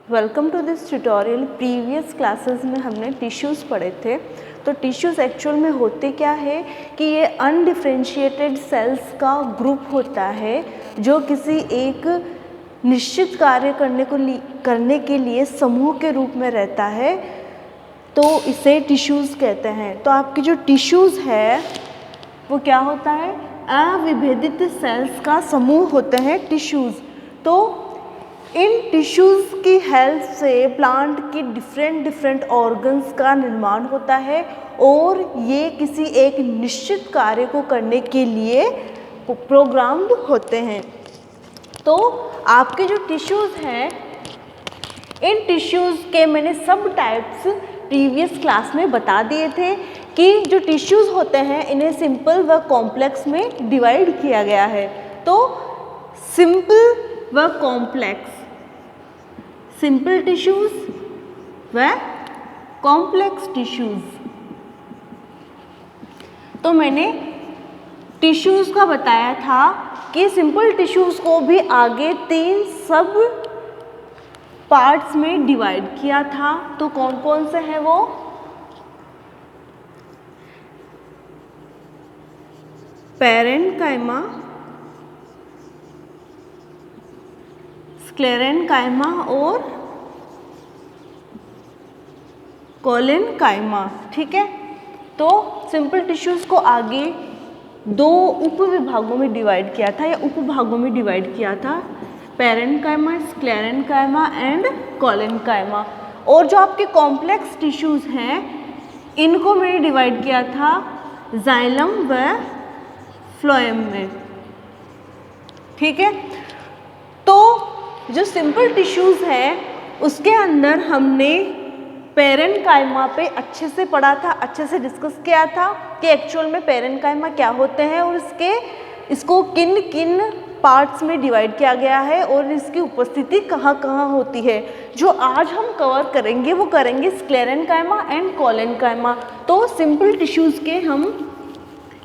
Welcome to this tutorial. Previous classes में हमने tissues पढ़े थे। तो टिश्यूज़ एक्चुअल में होते क्या है कि ये अनडिफरेंशिएटेड सेल्स का ग्रुप होता है जो किसी एक निश्चित कार्य करने के लिए समूह के रूप में रहता है, तो इसे टिश्यूज़ कहते हैं। तो आपकी जो टिश्यूज़ है वो क्या होता है? अविभेदित सेल्स का समूह होते हैं टिश्यूज़। तो इन टिश्यूज़ की हेल्प से प्लांट की डिफरेंट ऑर्गन्स का निर्माण होता है और ये किसी एक निश्चित कार्य को करने के लिए प्रोग्राम्ड होते हैं। तो आपके जो टिश्यूज़ हैं, इन टिश्यूज़ के मैंने सब टाइप्स प्रीवियस क्लास में बता दिए थे कि जो टिश्यूज़ होते हैं इन्हें सिंपल व कॉम्प्लेक्स में डिवाइड किया गया है। तो सिंपल व कॉम्प्लेक्स, सिंपल टिश्यूज़ व कॉम्प्लेक्स टिश्यूज़। तो मैंने टिश्यूज़ का बताया था कि सिंपल टिश्यूज़ को भी आगे 3 सब पार्ट्स में डिवाइड किया था। तो कौन कौन से हैं वो? पैरेन्काइमा, स्क्लेरेन्काइमा और कोलेन्काइमा। ठीक है। तो सिंपल टिश्यूज़ को आगे 2 उप विभागों में डिवाइड किया था या उपभागों में डिवाइड किया था, पैरेन्काइमा, स्क्लेरेन्काइमा एंड कोलेन्काइमा। और जो आपके कॉम्प्लेक्स टिश्यूज़ हैं इनको मैंने डिवाइड किया था जाइलम व फ्लोएम में। ठीक है। तो जो सिंपल टिश्यूज़ हैं उसके अंदर हमने पैरेन्काइमा पे अच्छे से पढ़ा था, अच्छे से डिस्कस किया था कि एक्चुअल में पैरेन्काइमा क्या होते हैं और इसको किन किन पार्ट्स में डिवाइड किया गया है और इसकी उपस्थिति कहाँ कहाँ होती है। जो आज हम कवर करेंगे वो करेंगे स्क्लेरेन्काइमा एंड कोलेन्काइमा। तो सिंपल टिश्यूज़ के हम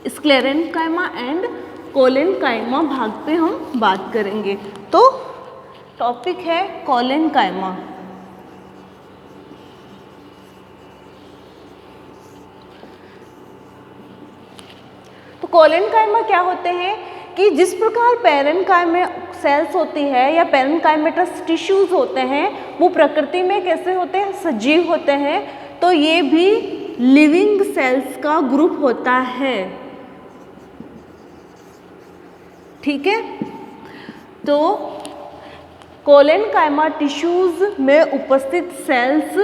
स्क्लेरेन्काइमा एंड कोलेन्काइमा भाग पे हम बात करेंगे। तो टॉपिक है कोलेन्काइमा। तो कोलेन्काइमा क्या होते हैं कि जिस प्रकार पैरेन्काइमा सेल्स होती है या पैरेन्काइमेटस टिश्यूज़ होते हैं वो प्रकृति में कैसे होते हैं? सजीव होते हैं। तो ये भी लिविंग सेल्स का ग्रुप होता है। ठीक है। तो कोलेन्काइमा टिश्यूज़ में उपस्थित सेल्स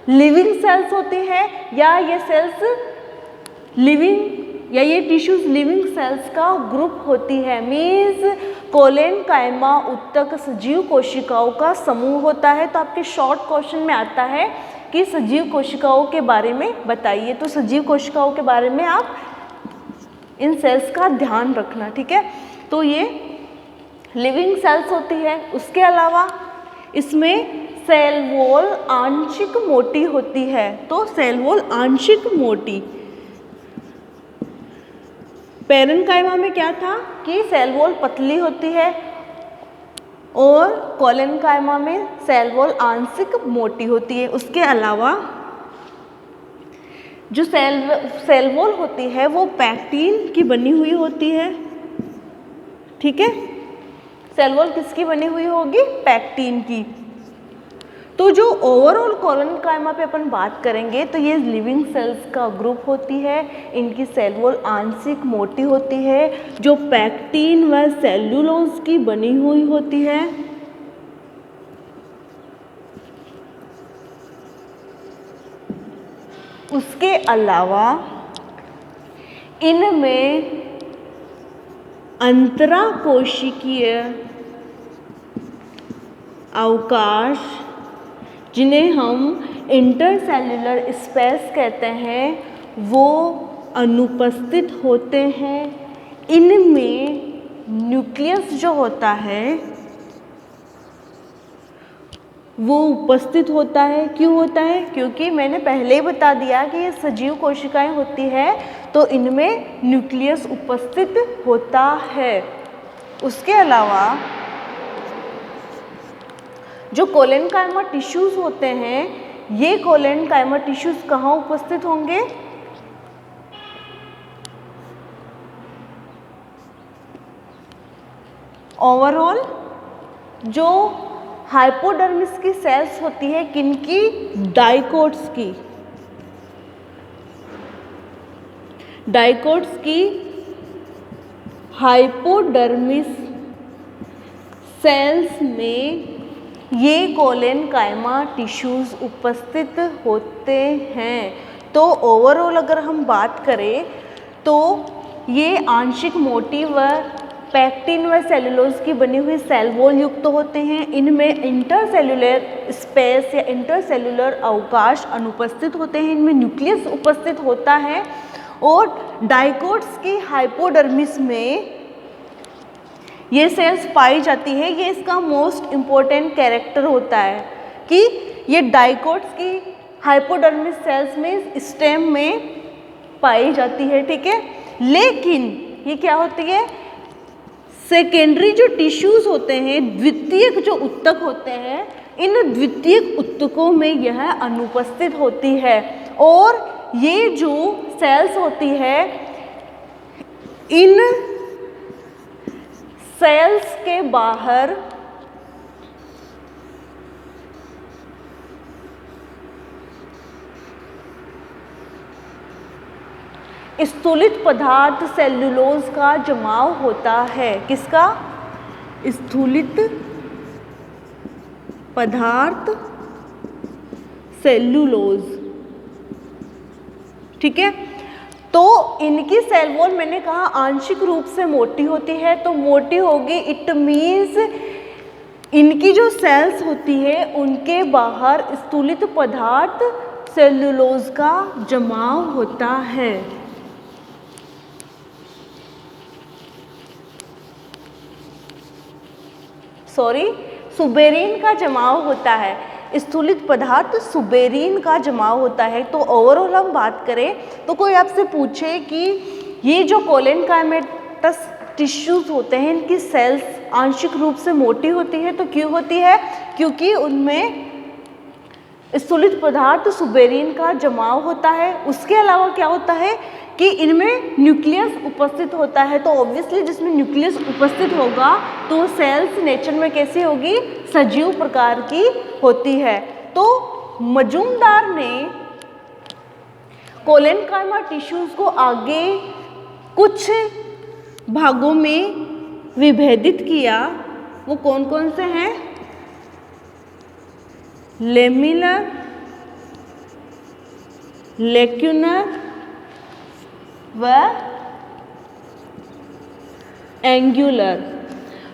लिविंग सेल्स होती है या ये सेल्स लिविंग या ये टिश्यूज़ लिविंग सेल्स का ग्रुप होती है। मीन्स कोलेन्काइमा उत्तक सजीव कोशिकाओं का समूह होता है। तो आपके शॉर्ट क्वेश्चन में आता है कि सजीव कोशिकाओं के बारे में बताइए। तो सजीव कोशिकाओं के बारे में आप इन सेल्स का ध्यान रखना। ठीक है। तो ये लिविंग सेल्स होती है। उसके अलावा इसमें सेल वॉल आंशिक मोटी होती है। तो सेल वॉल आंशिक मोटी, पैरेन्काइमा में क्या था कि सेल वॉल पतली होती है और कोलेन्काइमा में सेल वॉल आंशिक मोटी होती है। उसके अलावा जो सेल वॉल होती है वो पैक्टीन की बनी हुई होती है। ठीक है। सेल वॉल किसकी बनी हुई होगी? पैक्टीन की। तो जो ओवरऑल कोलेन्काइमा पे अपन बात करेंगे तो ये लिविंग सेल्स का ग्रुप होती है। इनकी सेल वॉल आंशिक मोटी होती है जो पैक्टीन व सेल्यूलोज की बनी हुई होती है। उसके अलावा इनमें अंतराकोशिकीय अवकाश, जिन्हें हम इंटरसेल्युलर स्पेस कहते हैं, वो अनुपस्थित होते हैं। इनमें न्यूक्लियस जो होता है वो उपस्थित होता है। क्यों होता है? क्योंकि मैंने पहले ही बता दिया कि ये सजीव कोशिकाएं होती है तो इनमें न्यूक्लियस उपस्थित होता है। उसके अलावा जो कोलेनकाइमा टिश्यूज होते हैं, ये कोलेनकाइमा टिश्यूज कहाँ उपस्थित होंगे? ओवरऑल जो हाइपोडर्मिस की सेल्स होती है, किनकी? डाइकोट्स की। डाइकोट्स की हाइपोडर्मिस सेल्स में ये कोलेनकाइमा टिश्यूज उपस्थित होते हैं। तो ओवरऑल अगर हम बात करें तो ये आंशिक मोटी व पैक्टिन व सेलुलोज की बनी हुई सेल वॉल युक्त होते हैं। इनमें इंटरसेल्युलर स्पेस या इंटरसेल्युलर अवकाश अनुपस्थित होते हैं। इनमें न्यूक्लियस उपस्थित होता है और डाइकोट्स की हाइपोडर्मिस में ये सेल्स पाई जाती है। ये इसका मोस्ट इम्पोर्टेंट कैरेक्टर होता है कि ये डाइकोट्स की हाइपोडर्मिस सेल्स में स्टेम में पाई जाती है, ठीक है। लेकिन ये क्या होती है? सेकेंडरी जो टिश्यूज होते हैं, द्वितीयक जो उत्तक होते हैं, इन द्वितीयक उत्तकों में यह अनुपस्थित होती है। और ये जो सेल्स होती है, इन सेल्स के बाहर स्थूलित पदार्थ सेल्यूलोज का जमाव होता है। किसका? स्थूलित पदार्थ सेल्यूलोज, ठीक है। तो इनकी सेल वॉल मैंने कहा आंशिक रूप से मोटी होती है, तो मोटी होगी इट मीन्स इनकी जो सेल्स होती है उनके बाहर स्थूलित पदार्थ सेल्यूलोज का जमाव होता है। सुबेरीन का जमाव होता है। स्थूलित पदार्थ सुबेरीन का जमाव होता है। तो ओवरऑल हम बात करें तो कोई आपसे पूछे कि ये जो कोलेनकाइमेटस टिश्यूज होते हैं, इनकी सेल्स आंशिक रूप से मोटी होती है, तो क्यों होती है? क्योंकि उनमें स्थूलित पदार्थ सुबेरीन का जमाव होता है। उसके अलावा क्या होता है कि इनमें न्यूक्लियस उपस्थित होता है। तो ऑब्वियसली जिसमें न्यूक्लियस उपस्थित होगा तो सेल्स नेचर में कैसी होगी? सजीव प्रकार की होती है। तो मजूमदार ने कोलेनकाइमा टिश्यूज को आगे कुछ भागों में विभेदित किया। वो कौन कौन से हैं? लेमिनर, लेक्यूनर व एंगुलर।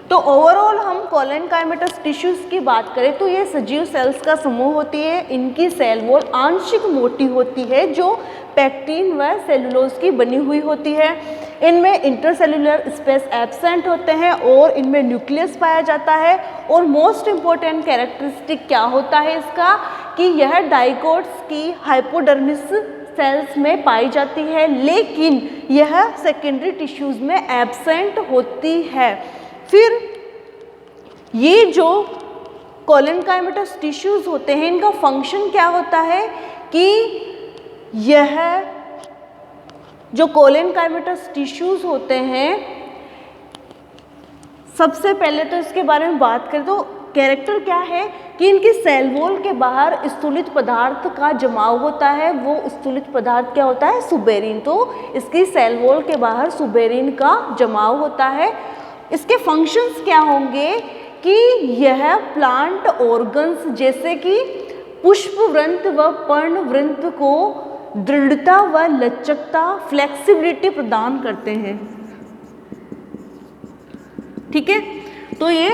तो ओवरऑल हम कोलेनकाइमेटस टिश्यूज की बात करें तो ये सजीव सेल्स का समूह होती है। इनकी सेल वॉल आंशिक मोटी होती है जो पैक्टिन व सेलुलोज की बनी हुई होती है। इनमें इंटरसेल्युलर स्पेस एब्सेंट होते हैं और इनमें न्यूक्लियस पाया जाता है। और मोस्ट इम्पोर्टेंट कैरेक्टरिस्टिक क्या होता है इसका कि यह डाइकोट्स की हाइपोडर्मिस सेल्स में पाई जाती है, लेकिन यह सेकेंडरी टिश्यूज में एब्सेंट होती है। फिर ये जो कोलेनकाइमेटस टिश्यूज होते हैं, इनका फंक्शन क्या होता है कि यह जो कोलेनकाइमेटस टिश्यूज होते हैं, सबसे पहले तो इसके बारे में बात करें तो कैरेक्टर क्या है कि इनकी सेल वॉल के बाहर स्थूलित पदार्थ का जमाव होता है। वो स्थूलित पदार्थ क्या होता है? सुबेरीन। तो इसकी सेल वॉल के बाहर सुबेरीन का जमाव होता है। इसके फंक्शंस क्या होंगे कि यह प्लांट ऑर्गन्स जैसे कि पुष्पवृंत व पर्णवृंत को दृढ़ता व लचकता, फ्लेक्सिबिलिटी प्रदान करते हैं, ठीक है। तो ये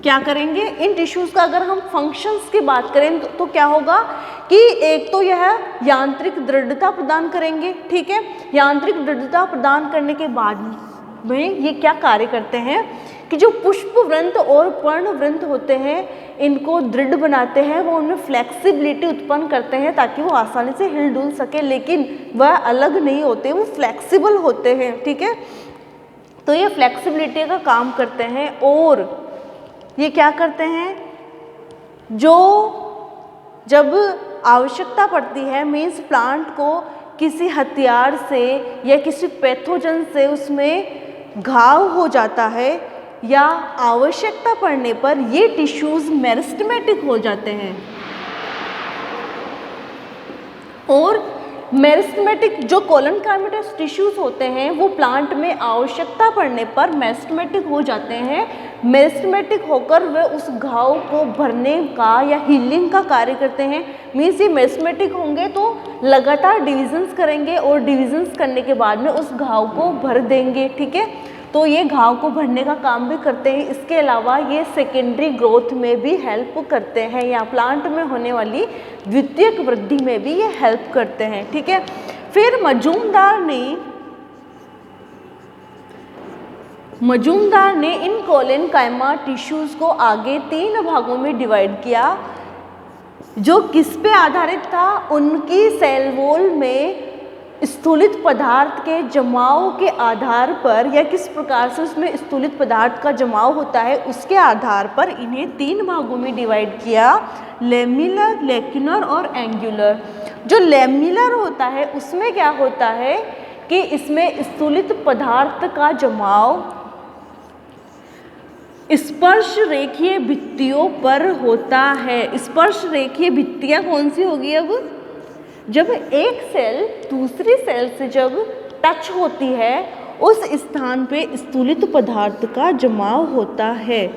क्या करेंगे? इन टिश्यूज का अगर हम फंक्शंस की बात करें तो क्या होगा कि एक तो यह यांत्रिक दृढ़ता प्रदान करेंगे, ठीक है। यांत्रिक दृढ़ता प्रदान करने के बाद में ये क्या कार्य करते हैं कि जो पुष्पवृंत और पर्णवृंत होते हैं इनको दृढ़ बनाते हैं, वो उनमें फ्लेक्सिबिलिटी उत्पन्न करते हैं ताकि वो आसानी से हिल डुल सके, लेकिन वह अलग नहीं होते, वो फ्लेक्सिबल होते हैं, ठीक है। तो ये फ्लेक्सिबिलिटी का काम करते हैं और ये क्या करते हैं, जो जब आवश्यकता पड़ती है, मीन्स प्लांट को किसी हथियार से या किसी पैथोजन से उसमें घाव हो जाता है या आवश्यकता पड़ने पर ये टिश्यूज़ मेरिस्टेमेटिक हो जाते हैं। और मेरिस्टेमेटिक जो कोलनकाइमेटस टिश्यूज़ होते हैं वो प्लांट में आवश्यकता पड़ने पर मेरिस्टेमेटिक हो जाते हैं। मेरिस्टेमेटिक होकर वे उस घाव को भरने का या हीलिंग का कार्य करते हैं। मीन्स ये मेरिस्टेमेटिक होंगे तो लगातार डिविजन्स करेंगे और डिविजन्स करने के बाद में उस घाव को भर देंगे, ठीक है। तो ये घाव को भरने का काम भी करते हैं। इसके अलावा ये सेकेंडरी ग्रोथ में भी हेल्प करते हैं या प्लांट में होने वाली द्वितीयक वृद्धि में भी ये हेल्प करते हैं, ठीक है। फिर मजूमदार ने इन कोलेनकाइमा टिश्यूज़ को आगे 3 भागों में डिवाइड किया, जो किस पे आधारित था, उनकी सेल वॉल में स्थूलित पदार्थ के जमाव के आधार पर या किस प्रकार से उसमें स्थूलित पदार्थ का जमाव होता है उसके आधार पर इन्हें 3 भागों में डिवाइड किया, लेमिलर, लेक्यूलर और एंगुलर। जो लेमिलर होता है उसमें क्या होता है कि इसमें स्थूलित पदार्थ का जमाव स्पर्श रेखीय भित्तियों पर होता है। स्पर्श रेखीय भित्तियाँ कौन सी होगी, अब जब एक सेल दूसरी सेल से जब टच होती है उस स्थान पे स्थूलित पदार्थ का जमाव होता है।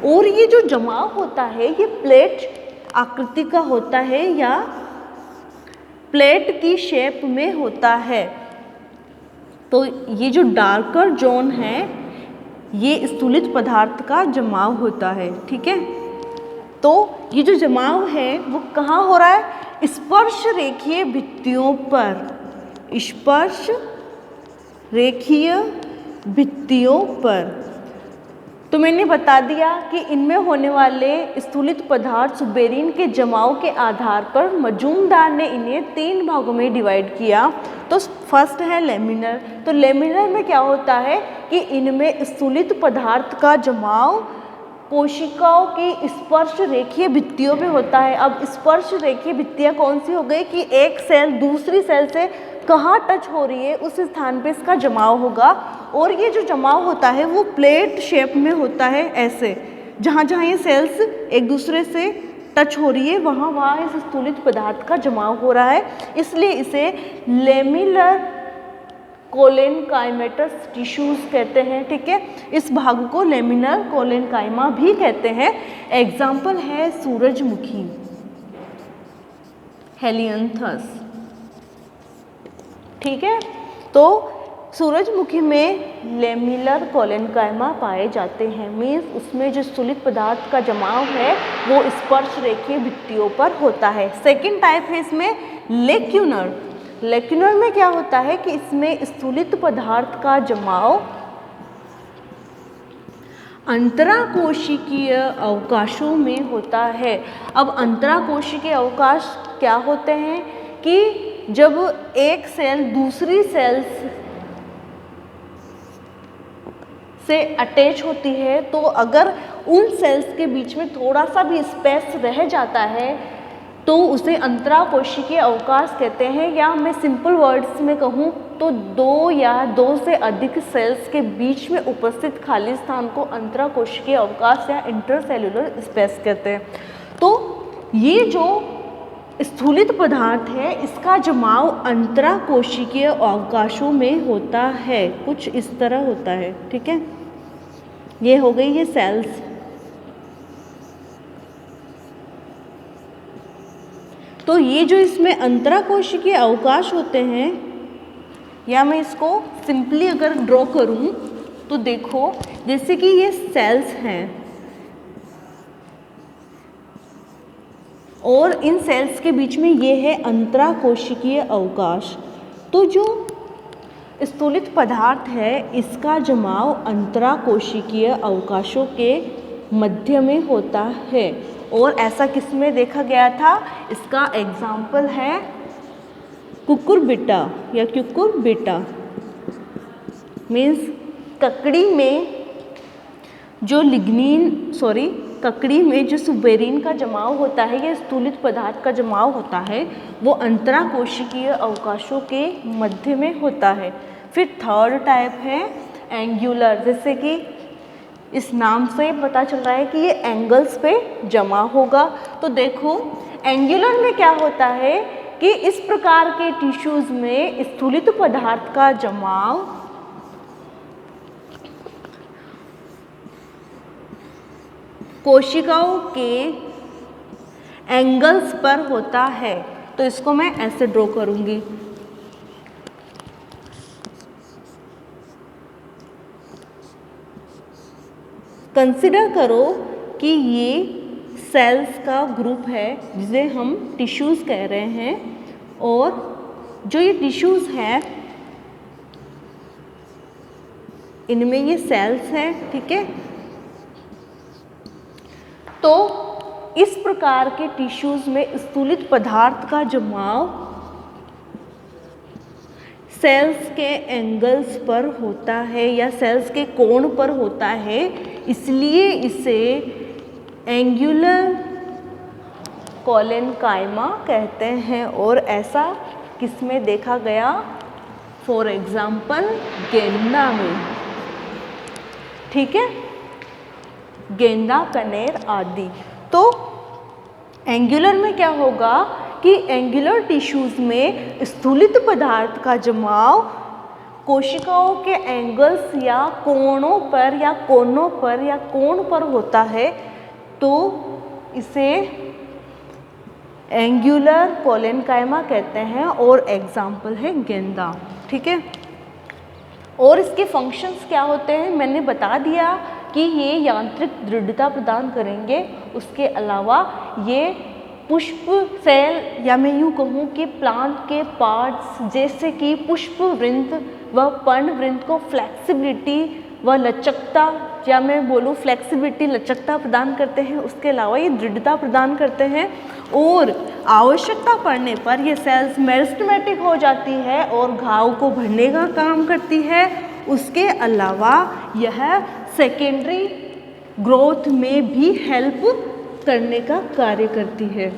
और ये जो जमाव होता है ये प्लेट आकृति का होता है या प्लेट की शेप में होता है। तो ये जो डार्कर जोन है ये स्थूलित पदार्थ का जमाव होता है, ठीक है। तो ये जो जमाव है वो कहाँ हो रहा है, स्पर्श रेखीय भित्तियों पर, स्पर्श रेखीय भित्तियों पर। तो मैंने बता दिया कि इनमें होने वाले स्थूलित पदार्थ सुबेरिन के जमाव के आधार पर मजूमदार ने इन्हें 3 भागों में डिवाइड किया। तो फर्स्ट है लेमिनर। तो लेमिनर में क्या होता है कि इनमें स्थूलित पदार्थ का जमाव कोशिकाओं की स्पर्श रेखीय भित्तियों में होता है। अब स्पर्श रेखीय भित्तियाँ कौन सी हो गई कि एक सेल दूसरी सेल से कहाँ टच हो रही है उस स्थान पे इसका जमाव होगा। और ये जो जमाव होता है वो प्लेट शेप में होता है, ऐसे जहाँ जहाँ ये सेल्स एक दूसरे से टच हो रही है वहाँ वहाँ इस स्थूलित पदार्थ का जमाव हो रहा है, इसलिए इसे लेमिलर कोलेनकाइमेटस टिश्यूज कहते हैं, ठीक है। इस भाग को लेमिनर कोलेनकाइमा भी कहते हैं। एग्जाम्पल है सूरजमुखी, हेलियंथस, ठीक है। तो सूरजमुखी में लेमिलर कोलेनकाइमा पाए जाते हैं, मीन्स उसमें जो स्थूलित पदार्थ का जमाव है वो स्पर्श रेखीय भित्तियों पर होता है। सेकेंड टाइप है इसमें लेक्यूलर। लेक्यूलर में क्या होता है कि इसमें स्थूलित पदार्थ का जमाव अंतराकोशिकीय अवकाशों में होता है। अब अंतराकोशिकीय अवकाश क्या होते हैं कि जब एक सेल दूसरी सेल से अटैच होती है तो अगर उन सेल्स के बीच में थोड़ा सा भी स्पेस रह जाता है तो उसे अंतराकोशिकीय अवकाश कहते हैं। या मैं सिंपल वर्ड्स में कहूँ तो 2 या 2 से अधिक सेल्स के बीच में उपस्थित खाली स्थान को अंतराकोशिकीय अवकाश या इंटरसेल्युलर स्पेस कहते हैं। तो ये जो स्थूलित पदार्थ है इसका जमाव अंतराकोशिकीय अवकाशों में होता है, कुछ इस तरह होता है, ठीक है। ये हो गई ये सेल्स। तो ये जो इसमें अंतराकोशिकीय अवकाश होते हैं, या मैं इसको सिंपली अगर ड्रॉ करूं तो देखो जैसे कि ये सेल्स हैं और इन सेल्स के बीच में ये है अंतराकोशिकीय अवकाश। तो जो स्थूलित पदार्थ है इसका जमाव अंतराकोशिकीय अवकाशों के मध्य में होता है। और ऐसा किसमें देखा गया था, इसका एग्जाम्पल है कुकुरबिटा या क्यूकुरबिटा, मीन्स ककड़ी में जो ककड़ी में जो सुबेरिन का जमाव होता है या स्थूलित पदार्थ का जमाव होता है वो अंतराकोशिकीय अवकाशों के मध्य में होता है। फिर थर्ड टाइप है एंगुलर, जैसे कि इस नाम से पता चल रहा है कि ये एंगल्स पे जमा होगा। तो देखो एंगुलर में क्या होता है कि इस प्रकार के टिश्यूज में स्थूलित पदार्थ का जमाव कोशिकाओं के एंगल्स पर होता है। तो इसको मैं ऐसे ड्रॉ करूंगी। कंसिडर करो कि ये सेल्स का ग्रुप है जिसे हम टिश्यूज कह रहे हैं, और जो ये टिश्यूज हैं इनमें ये सेल्स हैं, ठीक है। तो इस प्रकार के टिश्यूज में स्थूलित पदार्थ का जमाव सेल्स के एंगल्स पर होता है या सेल्स के कोण पर होता है, इसलिए इसे एंगुलर कोलेनकाइमा कहते हैं। और ऐसा किसमें देखा गया? फॉर एग्जाम्पल गेंदा में, ठीक है, गेंदा, कनेर आदि। तो एंगुलर में क्या होगा कि एंगुलर टिश्यूज में स्थूलित पदार्थ का जमाव कोशिकाओं के एंगल्स या कोणों पर या कोनों पर या कोण पर होता है, तो इसे एंगुलर कोलेनकाइमा कहते हैं। और एग्जाम्पल है गेंदा, ठीक है। और इसके फंक्शंस क्या होते हैं मैंने बता दिया कि ये यांत्रिक दृढ़ता प्रदान करेंगे। उसके अलावा ये पुष्प सेल या मैं यूँ कहूँ कि प्लांट के पार्ट्स जैसे कि पुष्प वृंत व पर्णवृंत को फ्लेक्सिबिलिटी व लचकता, या मैं बोलूँ फ्लेक्सिबिलिटी लचकता प्रदान करते हैं। उसके अलावा ये दृढ़ता प्रदान करते हैं और आवश्यकता पड़ने पर ये सेल्स मेरिस्टेमेटिक हो जाती है और घाव को भरने का काम करती है। उसके अलावा यह सेकेंडरी ग्रोथ में भी हेल्प करने का कार्य करती है।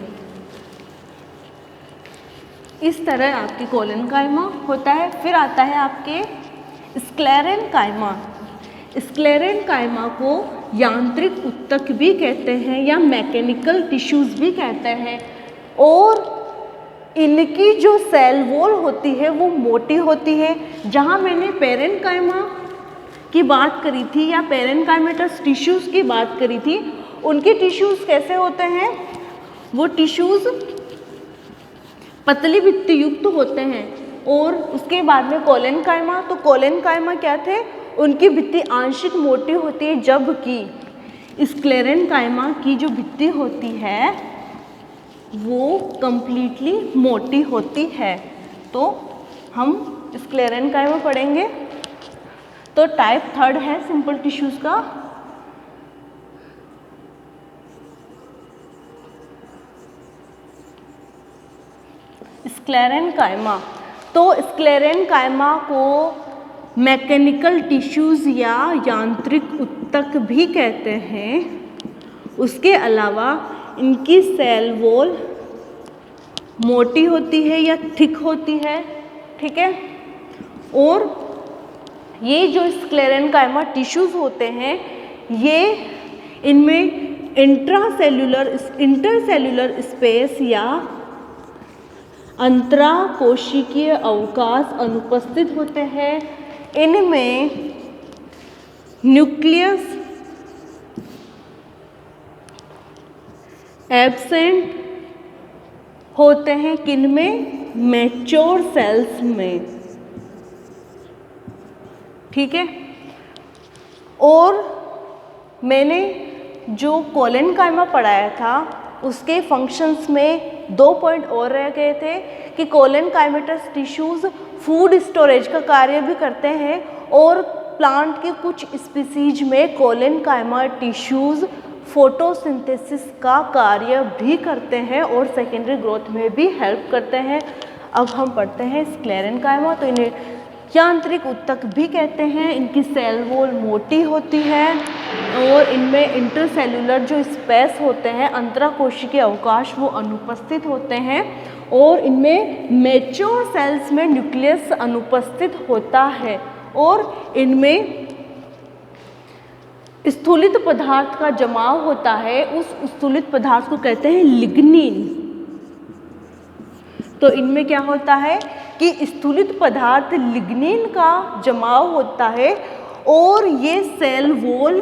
इस तरह आपकी कोलेनकाइमा होता है। फिर आता है आपके स्क्लेरेनकाइमा। स्क्लेरेनकाइमा को यांत्रिक ऊतक भी कहते हैं या मैकेनिकल टिश्यूज भी कहते हैं, और इनकी जो सेल वॉल होती है वो मोटी होती है। जहाँ मैंने पेरेन्काइमा की बात करी थी या पेरेन्काइमेटस टिश्यूज की बात करी थी, उनके टिश्यूज कैसे होते हैं? वो टिश्यूज पतली भित्ति युक्त होते हैं। और उसके बाद में कोलेनकाइमा, तो कोलेनकाइमा क्या थे? उनकी भित्ति आंशिक मोटी होती है, जबकि स्क्लेरेनकाइमा की जो भित्ति होती है वो कंप्लीटली मोटी होती है। तो हम स्क्लेरेनकाइमा पढ़ेंगे। तो टाइप थर्ड है सिंपल टिश्यूज का स्क्लेरेनकाइमा। तो स्क्लेरेनकाइमा को मैकेनिकल टिश्यूज या यांत्रिक ऊतक भी कहते हैं। उसके अलावा इनकी सेल वॉल मोटी होती है या थिक होती है, ठीक है। और ये जो स्क्लेरेनकाइमा टिश्यूज होते हैं ये इनमें इंटरसेल्युलर स्पेस या अंतराकोशिकीय अवकाश अनुपस्थित होते हैं। इनमें न्यूक्लियस एब्सेंट होते हैं, किनमें? मैच्योर सेल्स में, ठीक है। और मैंने जो कोलेनकाइमा पढ़ाया था उसके फंक्शंस में 2 पॉइंट और रह गए थे कि कोलेनकाइमेटस टिश्यूज फूड स्टोरेज का कार्य भी करते हैं, और प्लांट के कुछ स्पीसीज में कोलेनकाइमा टिश्यूज फोटोसिंथेसिस का कार्य भी करते हैं और सेकेंडरी ग्रोथ में भी हेल्प करते हैं। अब हम पढ़ते हैं स्क्लेरेनकाइमा। तो इन्हें यांत्रिक ऊतक भी कहते हैं। इनकी सेल वॉल मोटी होती है और इनमें इंटरसेल्यूलर जो स्पेस होते हैं, अंतराकोशिकीय अवकाश, वो अनुपस्थित होते हैं और इनमें मैच्योर सेल्स में न्यूक्लियस अनुपस्थित होता है और इनमें स्थूलित पदार्थ का जमाव होता है। उस स्थूलित पदार्थ को कहते हैं लिग्निन। तो इनमें क्या होता है कि स्थूलित पदार्थ लिग्निन का जमाव होता है और ये सेल वॉल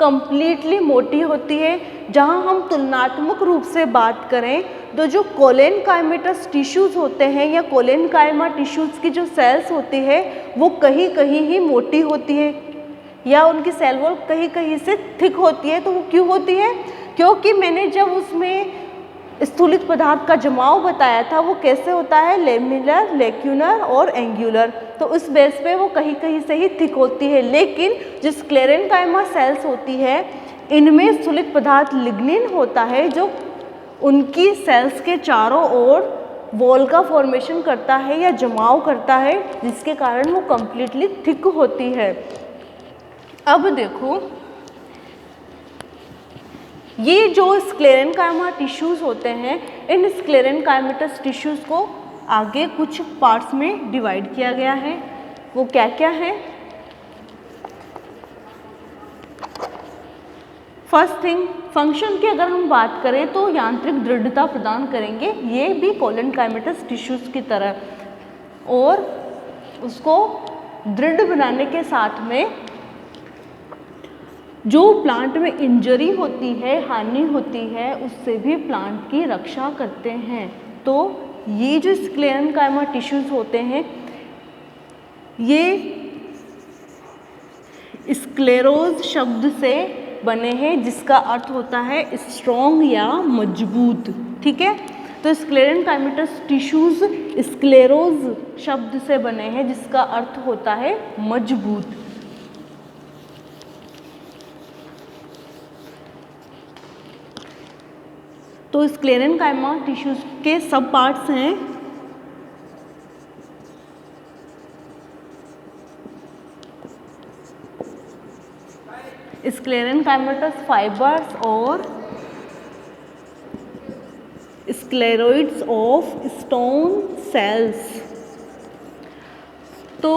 कंप्लीटली मोटी होती है। जहां हम तुलनात्मक रूप से बात करें तो जो कोलेनकाइमेटस टिश्यूज़ होते हैं या कोलेनकाइमा टिश्यूज़ की जो सेल्स होती है वो कहीं कहीं ही मोटी होती है या उनकी सेल वॉल कहीं कहीं से थिक होती है। तो वो क्यों होती है? क्योंकि मैंने जब उसमें स्थूलित पदार्थ का जमाव बताया था वो कैसे होता है, लेमिनर, लेक्यूनर और एंगुलर। तो उस बेस पे वो कहीं कहीं से ही थिक होती है। लेकिन जो स्क्लेरेनकाइमा सेल्स होती है इनमें स्थूलित पदार्थ लिग्निन होता है जो उनकी सेल्स के चारों ओर वॉल का फॉर्मेशन करता है या जमाव करता है, जिसके कारण वो कंप्लीटली थिक होती है। अब देखो, ये जो स्क्लेरेनकाइमा टिश्यूज़ होते हैं, इन स्क्लेरेनकाइमेटस टिश्यूज़ को आगे कुछ पार्ट्स में डिवाइड किया गया है। वो क्या क्या है? फर्स्ट थिंग, फंक्शन की अगर हम बात करें तो यांत्रिक दृढ़ता प्रदान करेंगे, ये भी कोलेनकाइमेटस टिश्यूज़ की तरह, और उसको दृढ़ बनाने के साथ में जो प्लांट में इंजरी होती है, हानि होती है, उससे भी प्लांट की रक्षा करते हैं। तो ये जो स्क्लेरेनकाइमा टिश्यूज़ होते हैं ये स्क्लेरोज शब्द से बने हैं, जिसका अर्थ होता है स्ट्रॉन्ग या मजबूत। ठीक है, तो स्क्लेरेनकाइमेटस टिश्यूज़ स्क्लेरोज शब्द से बने हैं, जिसका अर्थ होता है मजबूत। तो स्क्लेरेनकाइमा टिश्यूज़ के सब पार्ट्स हैं। स्क्लेरेनकाइमेटस फाइबर्स और स्क्लेरोइड्स ऑफ स्टोन सेल्स। तो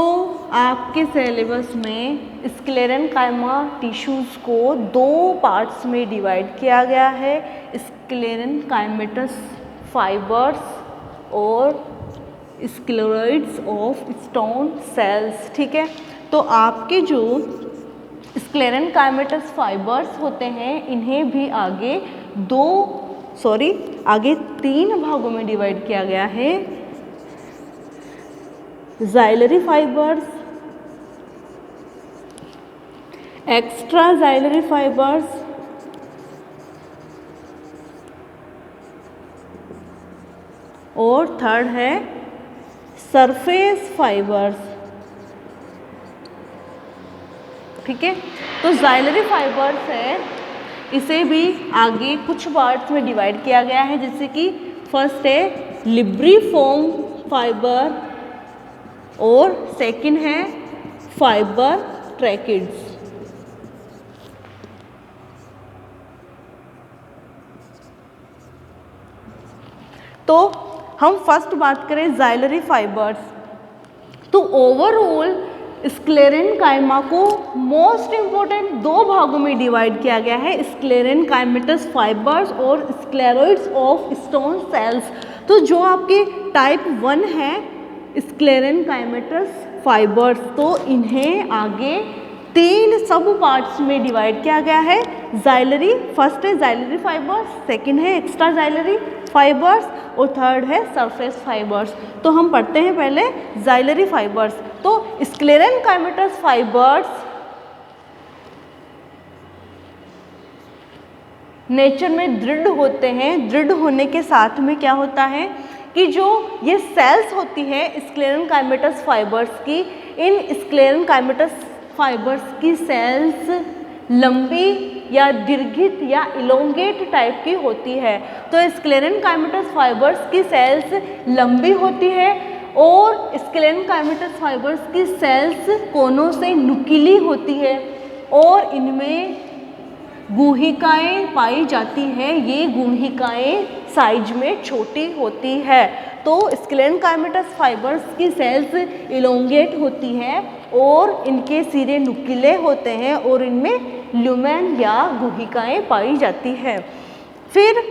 आपके सिलेबस में स्क्लेरेनकाइमा टिश्यूज़ को दो पार्ट्स में डिवाइड किया गया है, स्क्लेरेनकाइमेटस फाइबर्स और स्क्लेरोइड्स ऑफ स्टोन सेल्स। ठीक है, तो आपके जो स्क्लेरेनकाइमेटस फाइबर्स होते हैं इन्हें भी आगे तीन भागों में डिवाइड किया गया है, ज़ाइलरी फाइबर्स, एक्स्ट्रा ज़ाइलरी फाइबर्स और थर्ड है सरफेस फाइबर्स। ठीक है, तो ज़ाइलरी फाइबर्स है, इसे भी आगे कुछ पार्ट्स में डिवाइड किया गया है, जैसे कि फर्स्ट है लिब्रीफॉर्म फाइबर और सेकंड है फाइबर ट्रैकिड्स। तो हम फर्स्ट बात करें ज़ाइलरी फाइबर्स, तो ओवरऑल स्क्लेरेनकाइमा को मोस्ट इम्पोर्टेंट दो भागों में डिवाइड किया गया है, स्क्लेरेनकाइमेटस फाइबर्स और स्क्लेरोइड्स ऑफ स्टोन सेल्स। तो जो आपके टाइप 1 है स्क्लेरेनकाइमेटस फाइबर्स, तो इन्हें आगे तीन सब पार्ट्स में डिवाइड किया गया है। ज़ाइलरी, फर्स्ट है ज़ाइलरी फाइबर्स, सेकंड है एक्स्ट्रा ज़ाइलरी फाइबर्स और थर्ड है सरफेस फाइबर्स। तो हम पढ़ते हैं पहले ज़ाइलरी फाइबर्स। तो स्क्लेरेनकाइमेटस फाइबर्स नेचर में दृढ़ होते हैं। दृढ़ होने के साथ में क्या होता है कि जो ये सेल्स होती है स्क्लेरेनकाइमेटस फाइबर्स की, इन स्क्लेरेनकाइमेटस फाइबर्स की सेल्स लंबी या दीर्घित या इलोंगेट टाइप की होती है। तो स्क्लेरेनकाइमेटस फाइबर्स की सेल्स लंबी होती है और स्क्लेरेनकाइमेटस फाइबर्स की सेल्स कोनों से नुकीली होती है और इनमें गुहिकाएं पाई जाती हैं। ये गुहिकाएं साइज में छोटी होती है। तो स्क्लेरेनकाइमेटस फाइबर्स की सेल्स इलोंगेट होती है और इनके सिरे नुकीले होते हैं और इनमें ल्यूमेन या गुहिकाएं पाई जाती है। फिर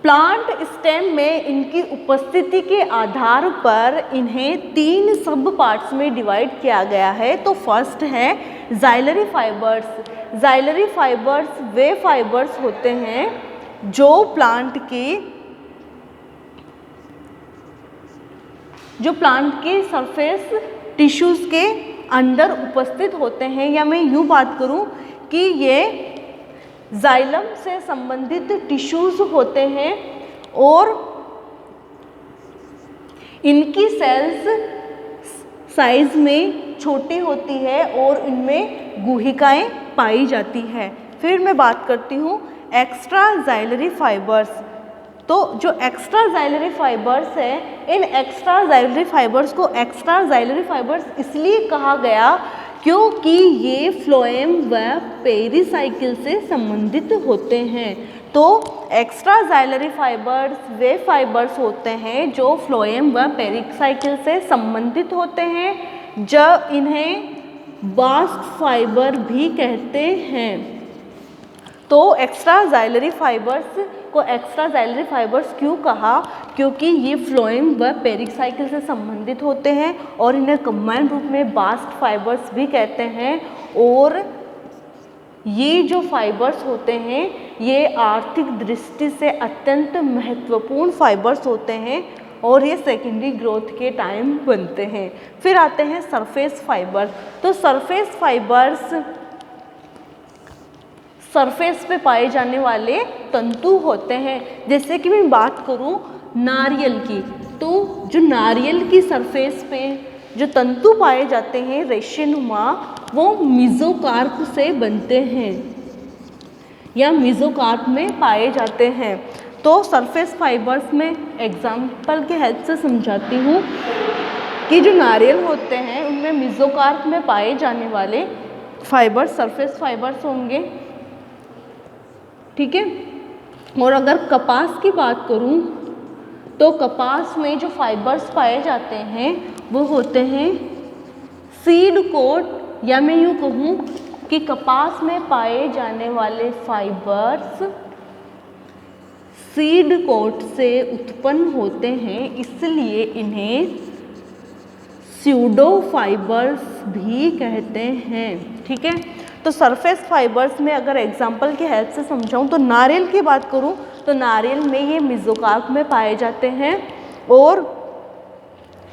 प्लांट स्टेम में इनकी उपस्थिति के आधार पर इन्हें 3 सब पार्ट्स में डिवाइड किया गया है। तो फर्स्ट है जाइलरी फाइबर्स। जाइलरी फाइबर्स वे फाइबर्स होते हैं जो प्लांट के सरफेस टिश्यूज़ के अंदर उपस्थित होते हैं, या मैं यूँ बात करूँ कि ये जाइलम से संबंधित टिश्यूज़ होते हैं और इनकी सेल्स साइज में छोटी होती है और इनमें गुहिकाएं पाई जाती है। फिर मैं बात करती हूँ एक्स्ट्रा जाइलरी फाइबर्स। तो जो एक्स्ट्रा जाइलरी फाइबर्स है, इन एक्स्ट्रा जाइलरी फाइबर्स को एक्स्ट्रा जाइलरी फाइबर्स इसलिए कहा गया क्योंकि ये फ्लोएम व पेरिसाइकिल से संबंधित होते हैं। तो एक्स्ट्रा जाइलरी फाइबर्स वे फाइबर्स होते हैं जो फ्लोएम व पेरिसाइकिल से संबंधित होते हैं, जब इन्हें बास्ट फाइबर भी कहते हैं। तो एक्स्ट्रा जाइलरी फाइबर्स को एक्स्ट्रा जाइलरी फाइबर्स क्यों कहा? क्योंकि ये फ्लोएम व पेरिसाइकिल से संबंधित होते हैं और इन्हें कंबाइंड रूप में बास्ट फाइबर्स भी कहते हैं। और ये जो फाइबर्स होते हैं ये आर्थिक दृष्टि से अत्यंत महत्वपूर्ण फाइबर्स होते हैं और ये सेकेंडरी ग्रोथ के टाइम बनते हैं। फिर आते हैं सरफेस फाइबर। तो सरफेस फाइबर्स सरफेस पे पाए जाने वाले तंतु होते हैं। जैसे कि मैं बात करूं नारियल की, तो जो नारियल की सरफेस पे जो तंतु पाए जाते हैं रेशेनुमा, वो मेसोकार्प से बनते हैं या मेसोकार्प में पाए जाते हैं। तो सरफेस फाइबर्स में एग्जाम्पल के हेल्प से समझाती हूँ कि जो नारियल होते हैं उनमें मेसोकार्प में पाए जाने वाले फाइबर्स सरफेस फाइबर्स होंगे, ठीक है। और अगर कपास की बात करूं तो कपास में जो फाइबर्स पाए जाते हैं वो होते हैं सीड कोट, या मैं यूँ कहूँ कि कपास में पाए जाने वाले फाइबर्स सीड कोट से उत्पन्न होते हैं, इसलिए इन्हें स्यूडो फाइबर्स भी कहते हैं, ठीक है। तो सरफेस फाइबर्स में अगर एग्जाम्पल की हेल्प से समझाऊं तो नारियल की बात करूं तो नारियल में ये मेसोकार्प में पाए जाते हैं और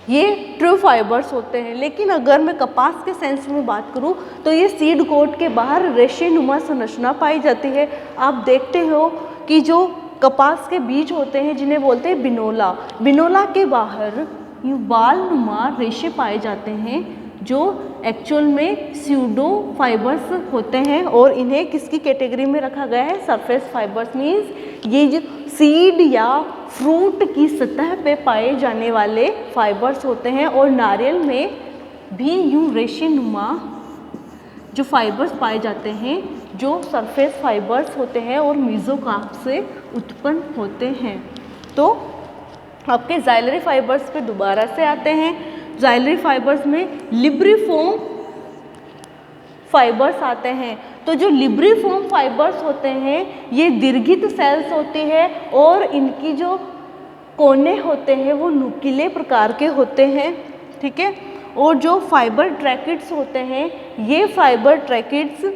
ये ट्रू फाइबर्स होते हैं। लेकिन अगर मैं कपास के सेंस में बात करूं तो ये सीड कोट के बाहर रेशेनुमा संरचना पाई जाती है। आप देखते हो कि जो कपास के बीज होते हैं जिन्हें बोलते हैं बिनोला, बिनोला के बाहर यूँ बालनुमा रेशे पाए जाते हैं जो एक्चुअल में स्यूडो फाइबर्स होते हैं और इन्हें किसकी कैटेगरी में रखा गया है? Surface fibres. मीन्स ये जो सीड या फ्रूट की सतह पे पाए जाने वाले फाइबर्स होते हैं। और नारियल में भी यूँ रेशेनुमा जो फाइबर्स पाए जाते हैं जो सरफेस फाइबर्स होते हैं और मेसोकार्प से उत्पन्न होते हैं। तो आपके जाइलरी फाइबर्स पे दोबारा से आते हैं। जाइलरी फाइबर्स में लिब्रिफॉर्म फाइबर्स आते हैं। तो जो लिब्रिफॉर्म फाइबर्स होते हैं ये दीर्घित सेल्स होती है और इनकी जो कोने होते हैं वो नुकीले प्रकार के होते हैं, ठीक है। और जो फाइबर ट्रैकिड्स होते हैं ये फाइबर ट्रैकिड्स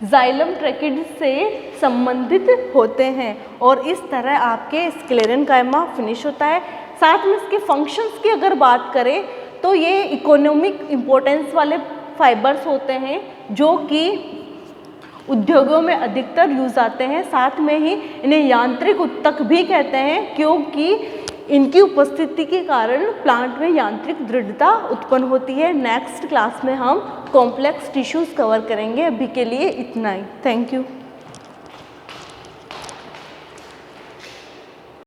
जाइलम ट्रैकिड्स से संबंधित होते हैं और इस तरह आपके स्क्लेरेनकाइमा फिनिश होता है। साथ में इसके फंक्शंस की अगर बात करें तो ये इकोनॉमिक इम्पोर्टेंस वाले फाइबर्स होते हैं जो कि उद्योगों में अधिकतर यूज़ आते हैं। साथ में ही इन्हें यांत्रिक उत्तक भी कहते हैं क्योंकि इनकी उपस्थिति के कारण प्लांट में यांत्रिक दृढ़ता उत्पन्न होती है। नेक्स्ट क्लास में हम कॉम्प्लेक्स टिश्यूज़ कवर करेंगे। अभी के लिए इतना ही। Thank you.